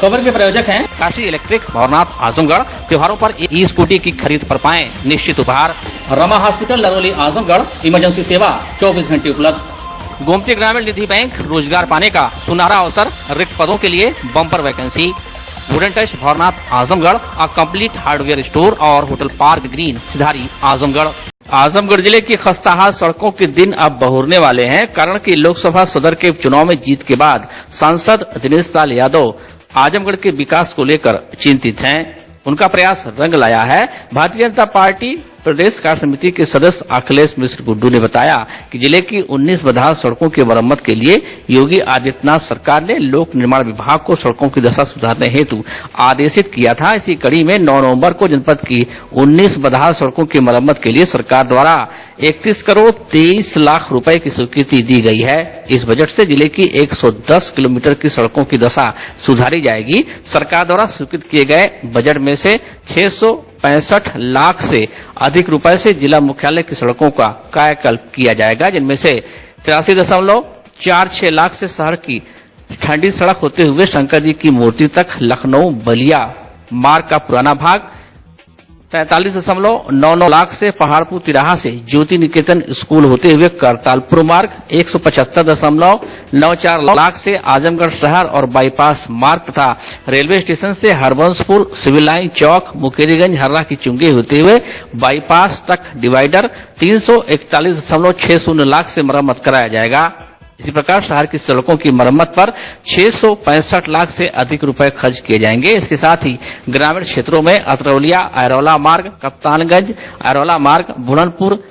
खबर के प्रायोजक हैं काशी इलेक्ट्रिक, भवरनाथ, आजमगढ़। त्योहारों पर ई स्कूटी की खरीद पर पाएं निश्चित उपहार। रमा हॉस्पिटल, लरोली, आजमगढ़। इमरजेंसी सेवा 24 घंटे उपलब्ध। गोमती ग्रामीण निधि बैंक, रोजगार पाने का सुनहरा अवसर। रिक्त पदों के लिए bumper vacancy. Wooden touch, Bhawarnath, Azamgarh. A complete hardware store और होटल पार्क ग्रीन, सिधारी, आजमगढ़। आजमगढ़ जिले की खस्ताहाल सड़कों के दिन अब बहुरने वाले हैं, कारण कि लोकसभा सदर के चुनाव में जीत के बाद सांसद दिनेश लाल यादव आजमगढ़ के विकास को लेकर चिंतित हैं। उनका प्रयास रंग लाया है। भारतीय जनता पार्टी प्रदेश कार्य समिति के सदस्य अखिलेश मिश्र गुड्डू ने बताया कि जिले की 19 बदहाल सड़कों की मरम्मत के लिए योगी आदित्यनाथ सरकार ने लोक निर्माण विभाग को सड़कों की दशा सुधारने हेतु आदेशित किया था। इसी कड़ी में 9 नवंबर को जनपद की 19 बदहाल सड़कों की मरम्मत के लिए सरकार द्वारा 31 करोड़ 23 लाख रुपए की स्वीकृति दी गई है। इस बजट से जिले की 110 किलोमीटर की सड़कों की दशा सुधारी जाएगी। सरकार द्वारा स्वीकृत किए गए बजट में से 665 लाख से अधिक रुपए से जिला मुख्यालय की सड़कों का कायाकल्प किया जाएगा, जिनमें से 83.46 लाख से शहर की ठंडी सड़क होते हुए शंकर जी की मूर्ति तक लखनऊ बलिया मार्ग का पुराना भाग, 43.99 लाख से पहाड़पुर तिराहा से ज्योति निकेतन स्कूल होते हुए करतालपुर मार्ग, 175.94 लाख से आजमगढ़ शहर और बाईपास मार्ग तथा रेलवे स्टेशन से हरबंसपुर, सिविल लाइन चौक, मुकेरीगंज, हर्रा की चुंगी होते हुए बाईपास तक डिवाइडर 341.60 लाख से मरम्मत कराया जाएगा। इसी प्रकार शहर की सड़कों की मरम्मत पर 665 लाख से अधिक रुपए खर्च किए जाएंगे। इसके साथ ही ग्रामीण क्षेत्रों में अतरौलिया अरौला मार्ग, कप्तानगंज अरौला मार्ग, बुढ़नपुर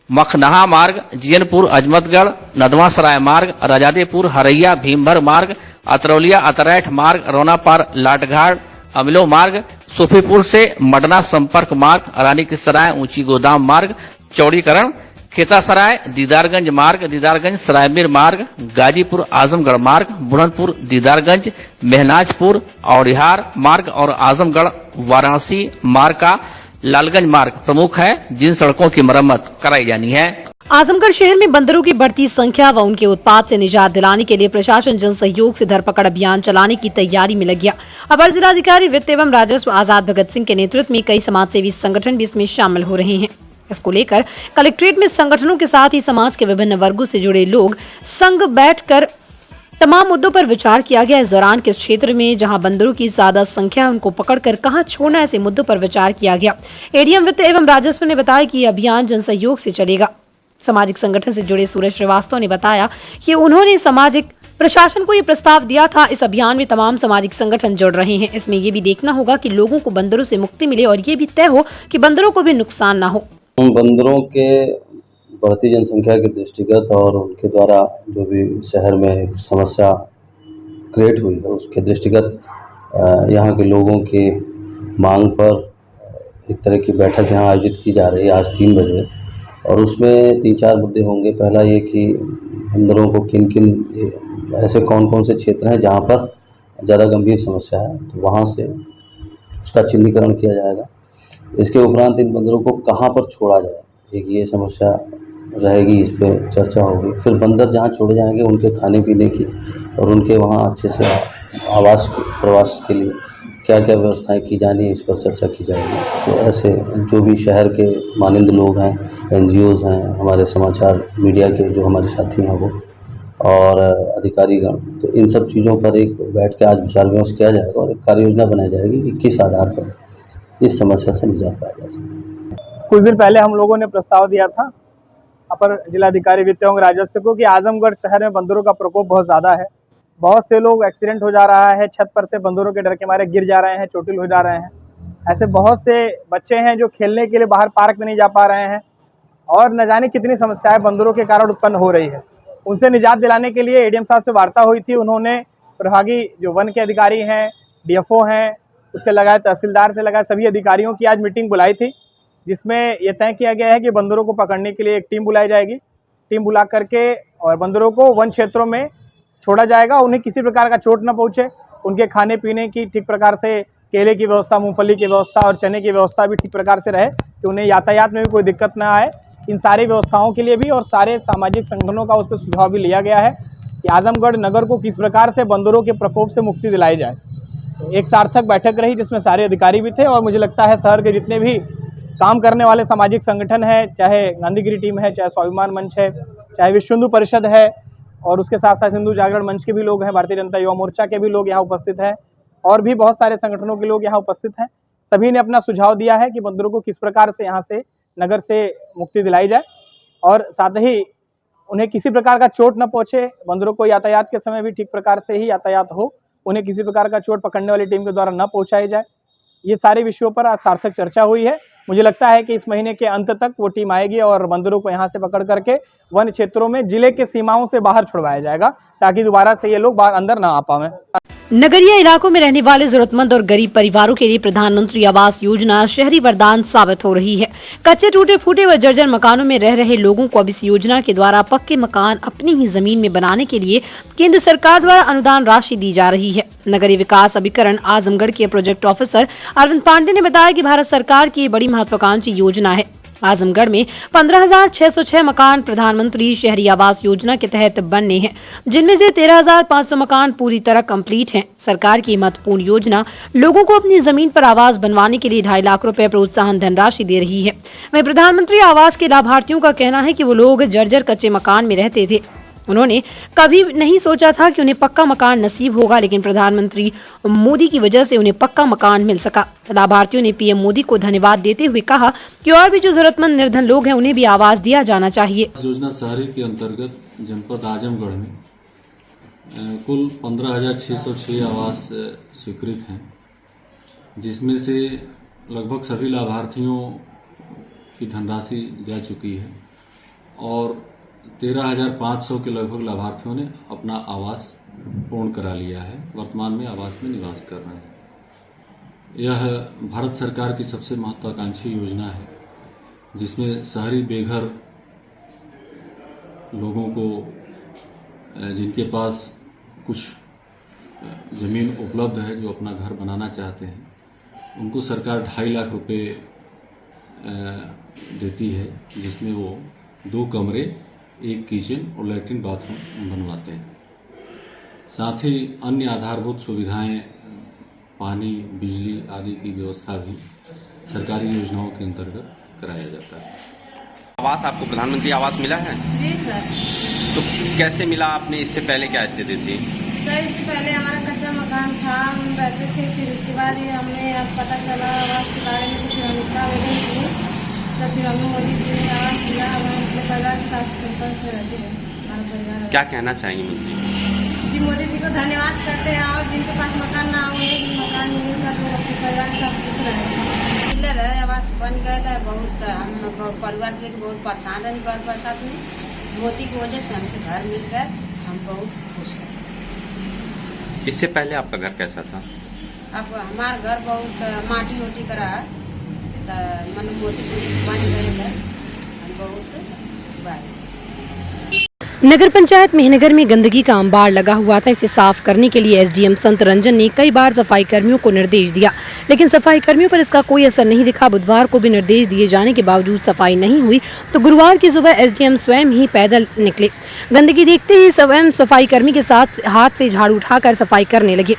मखनहा मार्ग, जियनपुर अजमतगढ़ नदवा सराय मार्ग, राजादेपुर हरैया भीमभर मार्ग, अतरौलिया अतरैठ मार्ग, रोनापार लाटघाट अमलो मार्ग, सूफीपुर से मडना संपर्क मार्ग, रानी की सराय ऊंची गोदाम मार्ग चौड़ीकरण, खेतासराय दीदारगंज मार्ग, दीदारगंज सरायमीर मार्ग, गाजीपुर आजमगढ़ मार्ग, बुढ़नपुर दीदारगंज मेहनाजपुर औरिहार मार्ग और आजमगढ़ वाराणसी मार्ग का लालगंज मार्ग प्रमुख है, जिन सड़कों की मरम्मत कराई जानी है। आजमगढ़ शहर में बंदरों की बढ़ती संख्या व उनके उत्पात से निजात दिलाने के लिए प्रशासन जन सहयोग से धरपकड़ अभियान चलाने की तैयारी में लग गया। अपर जिलाधिकारी वित्त एवं राजस्व आजाद भगत सिंह के नेतृत्व में कई समाजसेवी संगठन भी इसमें शामिल हो रहे हैं। इसको लेकर कलेक्ट्रेट में संगठनों के साथ ही समाज के विभिन्न वर्गों से जुड़े लोग संग बैठकर तमाम मुद्दों पर विचार किया गया। इस दौरान किस क्षेत्र में जहां बंदरों की ज्यादा संख्या है उनको पकड़कर कहां छोड़ना, ऐसे मुद्दों पर विचार किया गया। एडीएम वित्त एवं राजस्व ने बताया कि यह अभियान जन सहयोग से चलेगा। सामाजिक संगठन से जुड़े सूरज श्रीवास्तव ने बताया कि उन्होंने सामाजिक प्रशासन को ये प्रस्ताव दिया था। इस अभियान में तमाम सामाजिक संगठन जुड़ रहे हैं। इसमें ये भी देखना होगा कि लोगों को बंदरों से मुक्ति मिले और ये भी तय हो कि बंदरों को भी नुकसान न हो। बंदरों के बढ़ती जनसंख्या के दृष्टिगत और उनके द्वारा जो भी शहर में एक समस्या क्रिएट हुई है उसके दृष्टिगत यहाँ के लोगों की मांग पर एक तरह की बैठक यहाँ आयोजित की जा रही है आज 3 बजे, और उसमें 3-4 मुद्दे होंगे। पहला ये कि बंदरों को किन ऐसे कौन से क्षेत्र हैं जहाँ पर ज़्यादा गंभीर समस्या है, तो वहाँ से उसका चिन्हीकरण किया जाएगा। इसके उपरांत इन बंदरों को कहाँ पर छोड़ा जाए, एक ये समस्या रहेगी, इस पर चर्चा होगी। फिर बंदर जहाँ छोड़े जाएंगे उनके खाने पीने की और उनके वहाँ अच्छे से आवास प्रवास के लिए क्या क्या व्यवस्थाएं की जानी है, इस पर चर्चा की जाएगी। तो ऐसे जो भी शहर के मानिंद लोग हैं, NGOs हैं, हमारे समाचार मीडिया के जो हमारे साथी हैं वो और अधिकारीगण, तो इन सब चीज़ों पर एक बैठ के आज विचार विमर्श किया जाएगा और एक कार्य योजना बनाई जाएगी कि किस आधार पर इस समस्या से निजात पाया जा सके। कुछ दिन पहले हम लोगों ने प्रस्ताव दिया था अपर जिलाधिकारी वित्त एवं राजस्व को कि आजमगढ़ शहर में बंदरों का प्रकोप बहुत ज़्यादा है। बहुत से लोग एक्सीडेंट हो जा रहा है, छत पर से बंदरों के डर के मारे गिर जा रहे हैं, चोटिल हो जा रहे हैं। ऐसे बहुत से बच्चे हैं जो खेलने के लिए बाहर पार्क में नहीं जा पा रहे हैं और न जाने कितनी समस्याएं बंदरों के कारण उत्पन्न हो रही है। उनसे निजात दिलाने के लिए एडीएम साहब से वार्ता हुई थी। उन्होंने प्रभागी जो वन के अधिकारी हैं, DFO हैं, उससे लगाए तहसीलदार से लगाए सभी अधिकारियों की आज मीटिंग बुलाई थी, जिसमें यह तय किया गया है कि बंदरों को पकड़ने के लिए एक टीम बुलाई जाएगी। टीम बुला करके और बंदरों को वन क्षेत्रों में छोड़ा जाएगा। उन्हें किसी प्रकार का चोट न पहुंचे, उनके खाने पीने की ठीक प्रकार से केले की व्यवस्था, मूंगफली की व्यवस्था और चने की व्यवस्था भी ठीक प्रकार से रहे, कि उन्हें यातायात में भी कोई दिक्कत न आए। इन सारी व्यवस्थाओं के लिए भी और सारे सामाजिक संगठनों का उस पर सुझाव भी लिया गया है कि आजमगढ़ नगर को किस प्रकार से बंदरों के प्रकोप से मुक्ति दिलाई जाए। एक सार्थक बैठक रही जिसमें सारे अधिकारी भी थे और मुझे लगता है शहर के जितने भी काम करने वाले सामाजिक संगठन है, चाहे गांधीगिरी टीम है, चाहे स्वाभिमान मंच है, चाहे विश्व हिंदू परिषद है और उसके साथ साथ हिंदू जागरण मंच के भी लोग हैं, भारतीय जनता युवा मोर्चा के भी लोग यहाँ उपस्थित हैं और भी बहुत सारे संगठनों के लोग यहाँ उपस्थित हैं। सभी ने अपना सुझाव दिया है कि बंदरों को किस प्रकार से यहाँ से नगर से मुक्ति दिलाई जाए और साथ ही उन्हें किसी प्रकार का चोट न पहुंचे, बंदरों को यातायात के समय भी ठीक प्रकार से ही यातायात हो, उन्हें किसी प्रकार का चोट पकड़ने वाली टीम के द्वारा न पहुंचाई जाए। ये सारे विषयों पर आज सार्थक चर्चा हुई है। मुझे लगता है कि इस महीने के अंत तक वो टीम आएगी और बंदरों को यहाँ से पकड़ करके वन क्षेत्रों में जिले के सीमाओं से बाहर छुड़वाया जाएगा ताकि दोबारा से ये लोग बाहर अंदर ना आ पाए। नगरीय इलाकों में रहने वाले जरूरतमंद और गरीब परिवारों के लिए प्रधानमंत्री आवास योजना शहरी वरदान साबित हो रही है। कच्चे टूटे फूटे व जर्जर मकानों में रह रहे लोगों को अब इस योजना के द्वारा पक्के मकान अपनी ही जमीन में बनाने के लिए केंद्र सरकार द्वारा अनुदान राशि दी जा रही है। नगरीय विकास अभिकरण आजमगढ़ के प्रोजेक्ट ऑफिसर अरविंद पांडे ने बताया कि भारत सरकार की बड़ी महत्वाकांक्षी योजना है। आजमगढ़ में 15,606 मकान प्रधानमंत्री शहरी आवास योजना के तहत बनने हैं, जिनमें से 13,500 मकान पूरी तरह कंप्लीट हैं। सरकार की महत्वपूर्ण योजना लोगों को अपनी जमीन पर आवास बनवाने के लिए 2.5 लाख रुपए प्रोत्साहन धनराशि दे रही है। वहीं प्रधानमंत्री आवास के लाभार्थियों का कहना है कि वो लोग जर्जर कच्चे मकान में रहते थे। उन्होंने कभी नहीं सोचा था कि उन्हें पक्का मकान नसीब होगा, लेकिन प्रधानमंत्री मोदी की वजह से उन्हें पक्का मकान मिल सका। लाभार्थियों ने पीएम मोदी को धन्यवाद देते हुए कहा कि और भी जो जरूरतमंद निर्धन लोग हैं उन्हें भी आवास दिया जाना चाहिए। योजना शहरी के अंतर्गत जनपद आजमगढ़ में कुल 15,606 आवास स्वीकृत हैं, जिसमें से लगभग सभी लाभार्थियों की धनराशि जा चुकी है और 13,500 के लगभग लाभार्थियों ने अपना आवास पूर्ण करा लिया है। वर्तमान में आवास में निवास कर रहे हैं। यह भारत सरकार की सबसे महत्वाकांक्षी योजना है, जिसमें शहरी बेघर लोगों को जिनके पास कुछ ज़मीन उपलब्ध है, जो अपना घर बनाना चाहते हैं, उनको सरकार 2.5 लाख रुपए देती है, जिसमें वो 2 कमरे, 1 किचन और लैट्रिन बाथरूम बनवाते हैं। साथ ही अन्य आधारभूत सुविधाएं, पानी, बिजली आदि की व्यवस्था भी सरकारी योजनाओं के अंतर्गत कराया जाता है। आवास आपको प्रधानमंत्री आवास मिला है? जी सर। तो कैसे मिला? आपने इससे पहले क्या स्थिति थी? सर, इससे पहले हमारा कच्चा मकान था, हम रहते थे, फिर उसके बाद ही हमें अब पता चला आवास के बारे में, फिर हम इसका आवेदन किए। तो फिर हमें मोदी जी ने आवास दिया। हम अपने परिवार के साथ संपर्क में रहते हैं। हमारा परिवार क्या कहना चाहेंगे मंत्री जी? मोदी जी को धन्यवाद करते हैं और जिनके पास मकान ना हुए मकान मिले, सब लोग अपने परिवार के साथ खुश रहे। मिलर है, आवास बन गए है। बहुत हम परिवार के लिए बहुत परेशान है बरसात में। मोदी की वजह से हमको घर मिल गए, हम बहुत खुश हैं। इससे पहले आपका घर कैसा था? अब हमारा घर बहुत माटी ओटी करा है, मन मोदी पुलिस बन गए है, हम बहुत बात। नगर पंचायत मेहनगर में गंदगी का अंबार लगा हुआ था। इसे साफ करने के लिए एसडीएम संत रंजन ने कई बार सफाई कर्मियों को निर्देश दिया, लेकिन सफाई कर्मियों पर इसका कोई असर नहीं दिखा। बुधवार को भी निर्देश दिए जाने के बावजूद सफाई नहीं हुई, तो गुरुवार की सुबह एसडीएम स्वयं ही पैदल निकले। गंदगी देखते ही स्वयं सफाई कर्मी के साथ हाथ से झाड़ू उठाकर सफाई करने लगे।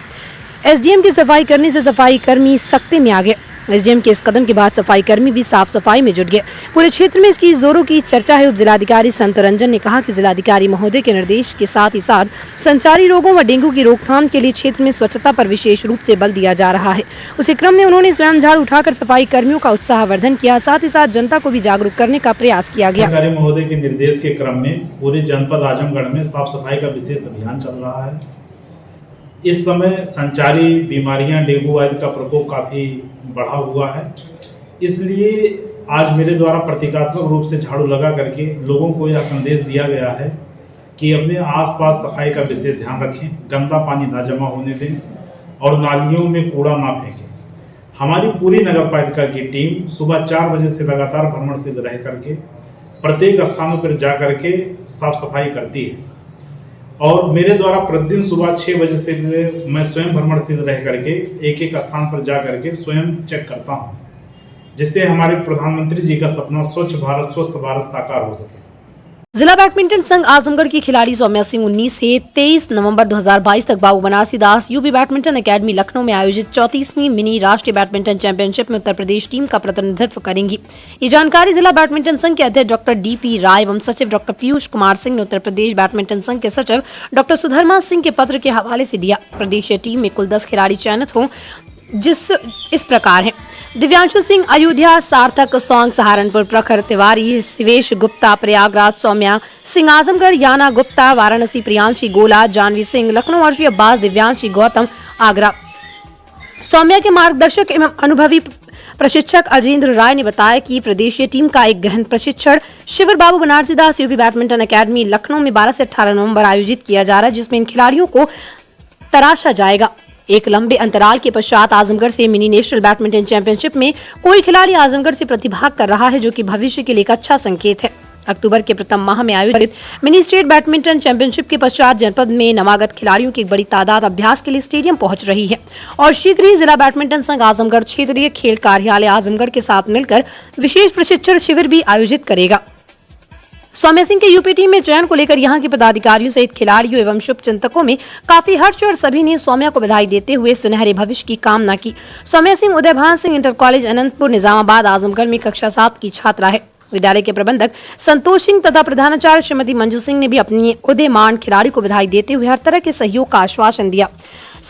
एसडीएम की सफाई करने से सफाई कर्मी सख्ते में आ गए। एसडीएम के इस कदम के बाद सफाई कर्मी भी साफ सफाई में जुट गए। पूरे क्षेत्र में इसकी जोरों की चर्चा है। उप जिलाधिकारी संत रंजन ने कहा कि जिलाधिकारी महोदय के निर्देश के साथ ही साथ संचारी रोगों व डेंगू की रोकथाम के लिए क्षेत्र में स्वच्छता पर विशेष रूप से बल दिया जा रहा है। उसी क्रम में उन्होंने स्वयं झाड़ू उठाकर सफाई कर्मियों का उत्साहवर्धन किया, साथ ही साथ जनता को भी जागरूक करने का प्रयास किया गया। जिलाधिकारी महोदय के निर्देश के क्रम में पूरे जनपद आजमगढ़ में साफ सफाई का विशेष अभियान चल रहा है। इस समय संचारी बीमारियां, डेंगू आदि का प्रकोप काफ़ी बढ़ा हुआ है, इसलिए आज मेरे द्वारा प्रतीकात्मक रूप से झाड़ू लगा करके लोगों को यह संदेश दिया गया है कि अपने आसपास सफाई का विशेष ध्यान रखें, गंदा पानी ना जमा होने दें और नालियों में कूड़ा ना फेंकें। हमारी पूरी नगर पालिका की टीम सुबह 4 बजे से लगातार भ्रमणशील रह करके प्रत्येक स्थानों पर जा करके साफ सफाई करती है और मेरे द्वारा प्रतिदिन सुबह 6 बजे से मैं स्वयं भ्रमणशील रह करके एक एक स्थान पर जा करके स्वयं चेक करता हूं, जिससे हमारे प्रधानमंत्री जी का सपना स्वच्छ भारत, स्वस्थ भारत साकार हो सके। जिला बैडमिंटन संघ आजमगढ़ की खिलाड़ी सौम्या सिंह 19 से 23 नवंबर 2022 तक बाबू बनारसी दास यूपी बैडमिंटन एकेडमी लखनऊ में आयोजित 34वीं मिनी राष्ट्रीय बैडमिंटन चैंपियनशिप में उत्तर प्रदेश टीम का प्रतिनिधित्व करेंगी। ये जानकारी जिला बैडमिंटन संघ के अध्यक्ष डॉक्टर DP राय एवं सचिव डॉक्टर पीयूष कुमार सिंह ने उत्तर प्रदेश बैडमिंटन संघ के सचिव डॉक्टर सुधर्मा सिंह के पत्र के हवाले से दिया। प्रदेश टीम में कुल 10 खिलाड़ी चयनित हों, जिस इस प्रकार है: दिव्यांशु सिंह अयोध्या, सार्थक सौंग सहारनपुर, प्रखर तिवारी, शिवेश गुप्ता प्रयागराज, सौम्या सिंह आजमगढ़, याना गुप्ता वाराणसी, प्रियांशी गोला, जानवी सिंह लखनऊ, अर्शी अब्बास, दिव्यांशी गौतम आगरा। सौम्या के मार्गदर्शक एवं अनुभवी प्रशिक्षक अजेंद्र राय ने बताया कि प्रदेशीय टीम का एक गहन प्रशिक्षण शिविर बाबू बनारसी दास यूपी बैडमिंटन एकेडमी लखनऊ में 12 से 18 नवंबर आयोजित किया जा रहा है, जिसमें इन खिलाड़ियों को तराशा जाएगा। एक लंबे अंतराल के पश्चात आजमगढ़ से मिनी नेशनल बैडमिंटन चैंपियनशिप में कोई खिलाड़ी आजमगढ़ से प्रतिभाग कर रहा है, जो कि भविष्य के लिए एक अच्छा संकेत है। अक्टूबर के प्रथम माह में आयोजित मिनी स्टेट बैडमिंटन चैंपियनशिप के पश्चात जनपद में नवागत खिलाड़ियों की एक बड़ी तादाद अभ्यास के लिए स्टेडियम पहुंच रही है और शीघ्र ही जिला बैडमिंटन संघ आजमगढ़ क्षेत्रीय खेल कार्यालय आजमगढ़ के साथ मिलकर विशेष प्रशिक्षण शिविर भी आयोजित करेगा। सौम्या सिंह के यूपी टीम में चयन को लेकर यहां के पदाधिकारियों सहित खिलाड़ियों एवं शुभचिंतकों में काफी हर्ष और सभी ने सौम्या को बधाई देते हुए सुनहरे भविष्य की कामना की। सौम्या सिंह उदयभान सिंह इंटर कॉलेज अनंतपुर निजामाबाद आजमगढ़ में कक्षा 7 की छात्रा है। विद्यालय के प्रबंधक संतोष सिंह तथा प्रधानाचार्य श्रीमती मंजू सिंह ने भी अपनी उदयमान खिलाड़ी को बधाई देते हुए हर तरह के सहयोग का आश्वासन दिया।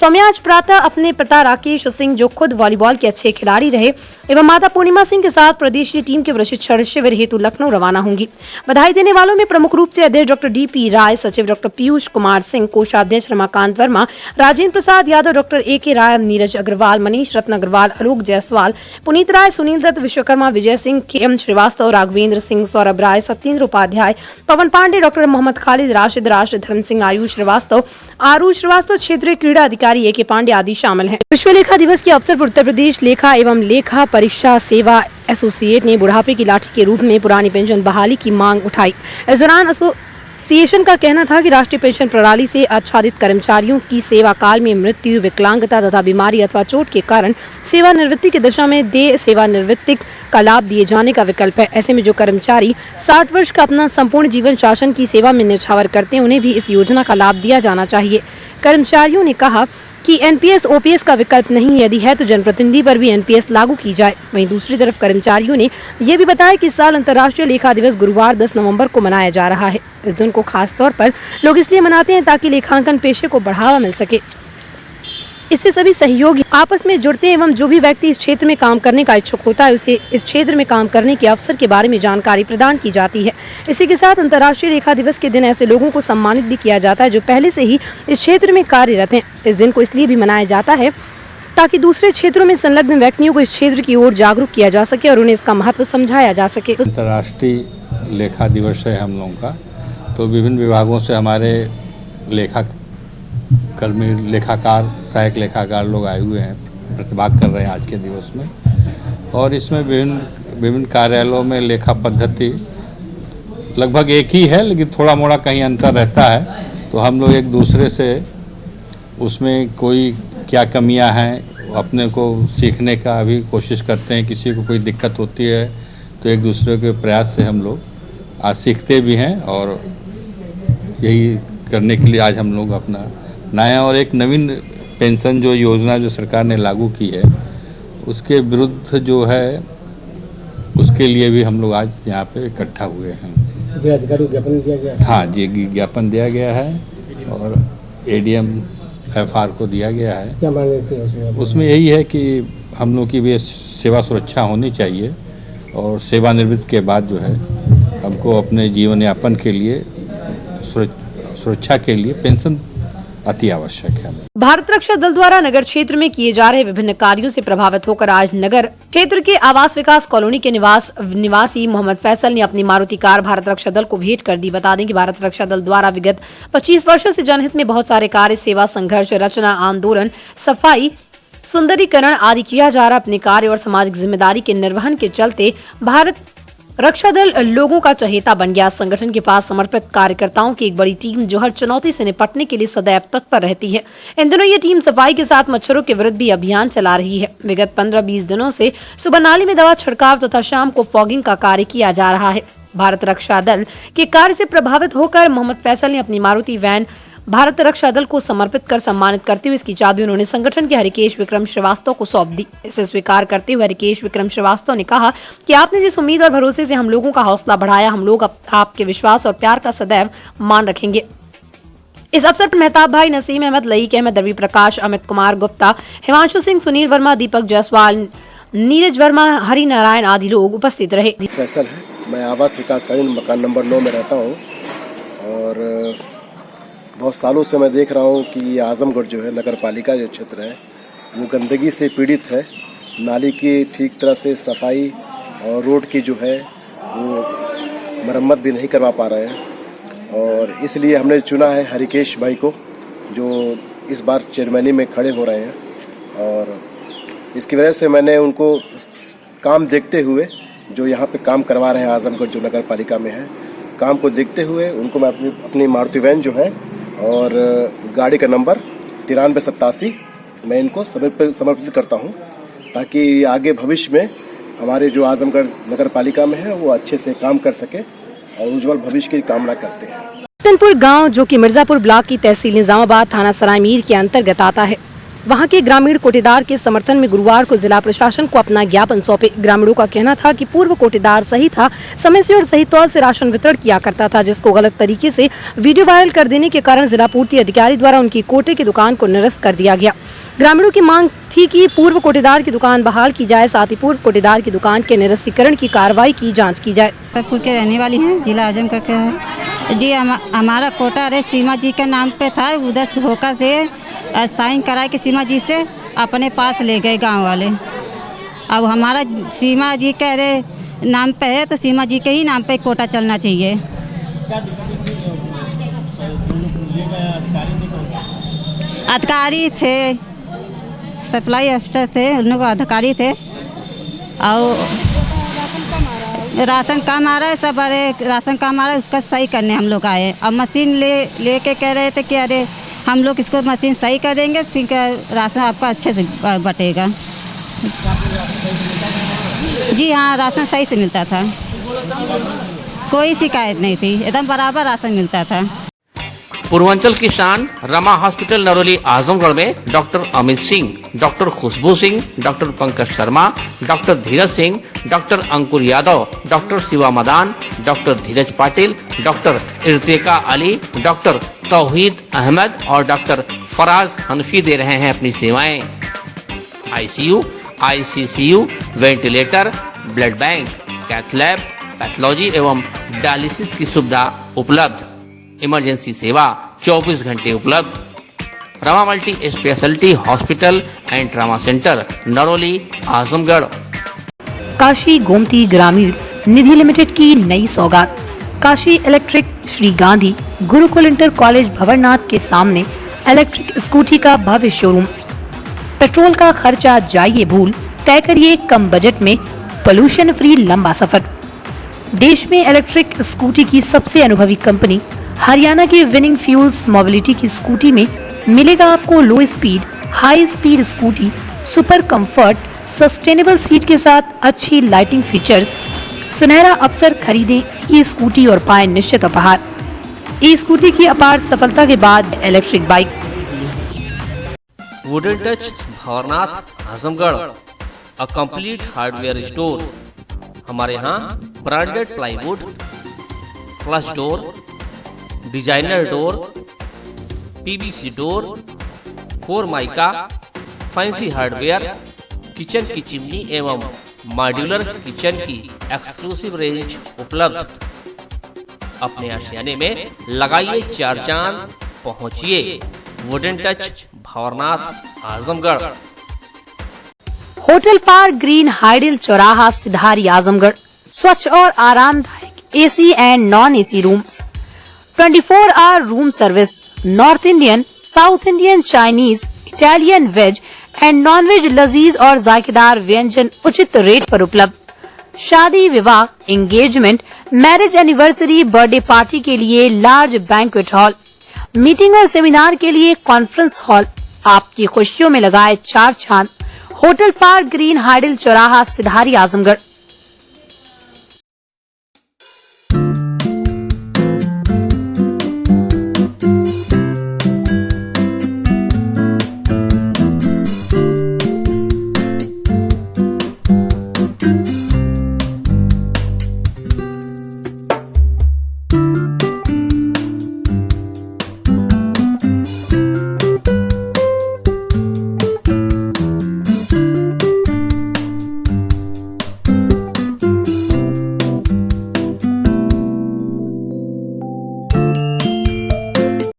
सौम्या आज प्रातः अपने पिता राकेश सिंह, जो खुद वॉलीबॉल के अच्छे खिलाड़ी रहे, एवं माता पूर्णिमा सिंह के साथ प्रदेशीय टीम के प्रशिक्षण शिविर हेतु लखनऊ रवाना होंगी। बधाई देने वालों में प्रमुख रूप से अध्यक्ष डॉक्टर DP राय, सचिव डॉक्टर पीयूष कुमार सिंह, कोषाध्यक्ष रमाकांत वर्मा, राजेंद्र प्रसाद यादव, डॉक्टर AK राय, नीरज अग्रवाल, मनीष रत्न अग्रवाल, आलोक जायसवाल, पुनीत राय, सुनील दत्त, विश्वकर्मा, विजय सिंह, KM श्रीवास्तव, राघवेंद्र सिंह, सौरभ राय, सत्येंद्र उपाध्याय, पवन पांडे, डॉक्टर मोहम्मद खालिद, राशिद धर्म सिंह, आयुष श्रीवास्तव, आरू श्रीवास्तव, क्षेत्रीय क्रीड़ा अधिकारी AK पांडे आदि शामिल हैं। विश्व लेखा दिवस के अवसर पर उत्तर प्रदेश लेखा एवं लेखा परीक्षा सेवा एसोसिएट ने बुढ़ापे की लाठी के रूप में पुरानी पेंशन बहाली की मांग उठाई। इस दौरान एसोसिएशन का कहना था कि राष्ट्रीय पेंशन प्रणाली से आच्छादित कर्मचारियों की सेवा काल में मृत्यु, विकलांगता तथा बीमारी अथवा चोट के कारण सेवानिवृत्ति की दशा में देय सेवानिवृत्ति का लाभ दिए जाने का विकल्प है। ऐसे में जो कर्मचारी 60 वर्ष का अपना संपूर्ण जीवन शासन की सेवा में न्यौछावर करते हैं, उन्हें भी इस योजना का लाभ दिया जाना चाहिए। कर्मचारियों ने कहा कि NPS OPS का विकल्प नहीं, यदि है तो जनप्रतिनिधि पर भी NPS लागू की जाए। वहीं दूसरी तरफ कर्मचारियों ने यह भी बताया कि इस साल अंतर्राष्ट्रीय लेखा दिवस गुरुवार 10 नवंबर को मनाया जा रहा है। इस दिन को खास तौर पर लोग इसलिए मनाते हैं ताकि लेखांकन पेशे को बढ़ावा मिल सके। इससे सभी सहयोगी आपस में जुड़ते हैं एवं जो भी व्यक्ति इस क्षेत्र में काम करने का इच्छुक होता है, उसे इस क्षेत्र में काम करने के अवसर के बारे में जानकारी प्रदान की जाती है। इसी के साथ अंतर्राष्ट्रीय लेखा दिवस के दिन ऐसे लोगों को सम्मानित भी किया जाता है जो पहले से ही इस क्षेत्र में कार्यरत हैं। इस दिन को इसलिए भी मनाया जाता है ताकि दूसरे क्षेत्रों में संलग्न व्यक्तियों को इस क्षेत्र की ओर जागरूक किया जा सके और उन्हें इसका महत्व समझाया जा सके। अंतर्राष्ट्रीय लेखा दिवस है हम लोगों का, तो विभिन्न विभागों से हमारे कर्मी, लेखाकार, सहायक लेखाकार लोग आए हुए हैं, प्रतिभाग कर रहे हैं आज के दिवस में। और इसमें विभिन्न कार्यालयों में लेखा पद्धति लगभग एक ही है, लेकिन थोड़ा मोड़ा कहीं अंतर रहता है। तो हम लोग एक दूसरे से उसमें कोई क्या कमियां हैं अपने को सीखने का भी कोशिश करते हैं। किसी को कोई दिक्कत होती है तो एक दूसरे के प्रयास से हम लोग आज सीखते भी हैं और यही करने के लिए आज हम लोग अपना नया और एक नवीन पेंशन जो योजना जो सरकार ने लागू की है उसके विरुद्ध जो है उसके लिए भी हम लोग आज यहाँ पे इकट्ठा हुए हैं। जिलाधिकारी को ज्ञापन दिया गया है? हाँ जी, ज्ञापन दिया गया है और ADM FR को दिया गया है। क्या मांगे थे उसमें यही है कि हम लोग की भी सेवा सुरक्षा होनी चाहिए और सेवानिवृत्ति के बाद जो है हमको अपने जीवन यापन के लिए सुरक्षा के लिए पेंशन अति आवश्यक है। भारत रक्षा दल द्वारा नगर क्षेत्र में किए जा रहे विभिन्न कार्यों से प्रभावित होकर आज नगर क्षेत्र के आवास विकास कॉलोनी के निवासी मोहम्मद फैसल ने अपनी मारुति कार भारत रक्षा दल को भेंट कर दी। बता दें कि भारत रक्षा दल द्वारा विगत 25 वर्षों से जनहित में बहुत सारे कार्य, सेवा, संघर्ष, रचना, आंदोलन, सफाई, सुंदरीकरण आदि किया जा रहा। अपने कार्य और सामाजिक जिम्मेदारी के निर्वहन के चलते भारत रक्षा दल लोगों का चहेता बन गया। संगठन के पास समर्पित कार्यकर्ताओं की एक बड़ी टीम जो हर चुनौती से निपटने के लिए सदैव तत्पर रहती है। इन दिनों ये टीम सफाई के साथ मच्छरों के विरुद्ध भी अभियान चला रही है। विगत 15-20 दिनों से सुबह नाली में दवा छिड़काव तथा शाम को फॉगिंग का कार्य किया जा रहा है। भारत रक्षा दल के कार्य से प्रभावित होकर मोहम्मद फैसल ने अपनी मारुति वैन भारत रक्षा दल को समर्पित कर सम्मानित करते हुए इसकी चाबी उन्होंने संगठन के हरिकेश विक्रम श्रीवास्तव को सौंप दी। इसे स्वीकार करते हुए हरिकेश विक्रम श्रीवास्तव ने कहा कि आपने जिस उम्मीद और भरोसे से हम लोगों का हौसला बढ़ाया, हम लोग आपके विश्वास और प्यार का सदैव मान रखेंगे। इस अवसर पर मेहताब भाई, नसीम अहमद, लईक अहमद, रवि प्रकाश, अमित कुमार गुप्ता, हिमांशु सिंह, सुनील वर्मा, दीपक जायसवाल, नीरज वर्मा, हरि नारायण आदि लोग उपस्थित रहे। फैसल है, मैं आवास विकासकालीन मकान नंबर 9 में रहता हूँ और बहुत सालों से मैं देख रहा हूँ कि आजमगढ़ जो है नगर पालिका जो क्षेत्र है वो गंदगी से पीड़ित है। नाली की ठीक तरह से सफाई और रोड की जो है वो मरम्मत भी नहीं करवा पा रहे हैं और इसलिए हमने चुना है हरिकेश भाई को जो इस बार चेयरमैनी में खड़े हो रहे हैं और इसकी वजह से मैंने उनको काम देखते हुए जो यहाँ पे काम करवा रहे हैं आजमगढ़ जो नगर पालिका में है, काम को देखते हुए उनको मैं अपनी मारुति वैन जो है और गाड़ी का नंबर 9387 मैं इनको समर्पित करता हूं ताकि आगे भविष्य में हमारे जो आजमगढ़ नगर पालिका में है वो अच्छे से काम कर सके और उज्जवल भविष्य की कामना करते हैं। रतनपुर गांव जो कि मिर्जापुर ब्लॉक की तहसील निजामाबाद थाना सरायमीर के अंतर्गत आता है, वहां के ग्रामीण कोटेदार के समर्थन में गुरुवार को जिला प्रशासन को अपना ज्ञापन सौंपे। ग्रामीणों का कहना था कि पूर्व कोटेदार सही था, समय से और सही तौर से राशन वितरण किया करता था, जिसको गलत तरीके से वीडियो वायरल कर देने के कारण जिला पूर्ति अधिकारी द्वारा उनकी कोटे की दुकान को निरस्त कर दिया गया। ग्रामीणों की मांग थी कि पूर्व कोटेदार की दुकान बहाल की जाए, साथ ही पूर्व कोटेदार की दुकान के निरस्तीकरण की कार्रवाई की जाँच की जाए। रतनपुर के रहने वाली हैं, जिला आजमगढ़ के है जी। हमारा कोटा अरे सीमा जी के नाम पे था, उधर धोखा से साइन करा के सीमा जी से अपने पास ले गए गांव वाले। अब हमारा सीमा जी के अरे नाम पे है तो सीमा जी के ही नाम पे कोटा चलना चाहिए। अधिकारी थे, सप्लाई अफसर थे, उन लोग अधिकारी थे और राशन कम आ रहा है, सब अरे राशन कम आ रहा है, उसका सही करने हम लोग आए। अब मशीन लेके कह रहे थे कि अरे हम लोग इसको मशीन सही कर देंगे, फिर राशन आपका अच्छे से बटेगा। जी हाँ, राशन सही से मिलता था, कोई शिकायत नहीं थी, एकदम बराबर राशन मिलता था। पूर्वांचल की शान रमा हॉस्पिटल नरोली आजमगढ़ में डॉक्टर अमित सिंह, डॉक्टर खुशबू Singh, doctor Pankaj Sharma, doctor Dheeraj Singh, doctor अंकुर यादव, डॉक्टर शिवा मदान, डॉक्टर धीरज पाटिल, डॉक्टर इर्तिका अली, डॉक्टर तौहीद अहमद और डॉक्टर फराज हनफी दे रहे हैं अपनी सेवाएं। ICU, ICCU, ventilator, blood bank, cath lab, pathology एवं डायलिसिस की सुविधा उपलब्ध। इमरजेंसी सेवा 24 घंटे उपलब्ध। Rama multi speciality hospital and trauma centre, Naroli, Azamgarh. Kashi Gomti Gramin Nidhi limited की नई सौगात। Kashi electric Shri Gandhi Gurukul inter college Bhavarnath के सामने इलेक्ट्रिक स्कूटी का भव्य शोरूम। पेट्रोल का खर्चा जाइए भूल, तय करिए कम बजट में पोल्यूशन फ्री लंबा सफर। देश में इलेक्ट्रिक स्कूटी की सबसे अनुभवी कंपनी हरियाणा की विनिंग फ्यूल्स मोबिलिटी की स्कूटी में मिलेगा आपको लो speed, high speed scooty, super comfort, sustainable seat के साथ अच्छी लाइटिंग फीचर्स। सुनहरा अवसर, खरीदें ई स्कूटी और पाएं निश्चित उपहार। ई स्कूटी की अपार सफलता के बाद electric bike. Wooden touch Bhawarnath Azamgarh, a complete hardware store. हमारे यहाँ branded plywood, flush door, designer door, PVC door, 4 mica, fancy hardware, kitchen की चिमनी एवं मॉड्यूलर किचन की एक्सक्लूसिव रेंज उपलब्ध। अपने आशियाने में लगाइए 4 चांद, पहुंचिए wooden touch Bhawarnath Azamgarh. Hotel park green hydel चौराहा सिधारी आजमगढ़। स्वच्छ और आरामदायक AC and non AC rooms, 24 hour room service, north Indian, south Indian, Chinese, Italian, veg and non veg लजीज और जायकेदार व्यंजन उचित रेट पर उपलब्ध। शादी विवाह, engagement, marriage anniversary, birthday party के लिए लार्ज बैंक्वेट हॉल, मीटिंग और सेमिनार के लिए कॉन्फ्रेंस हॉल, आपकी खुशियों में लगाए चार चांद। होटल पार्क ग्रीन, हाइडल चौराहा, सिधारी, आजमगढ़।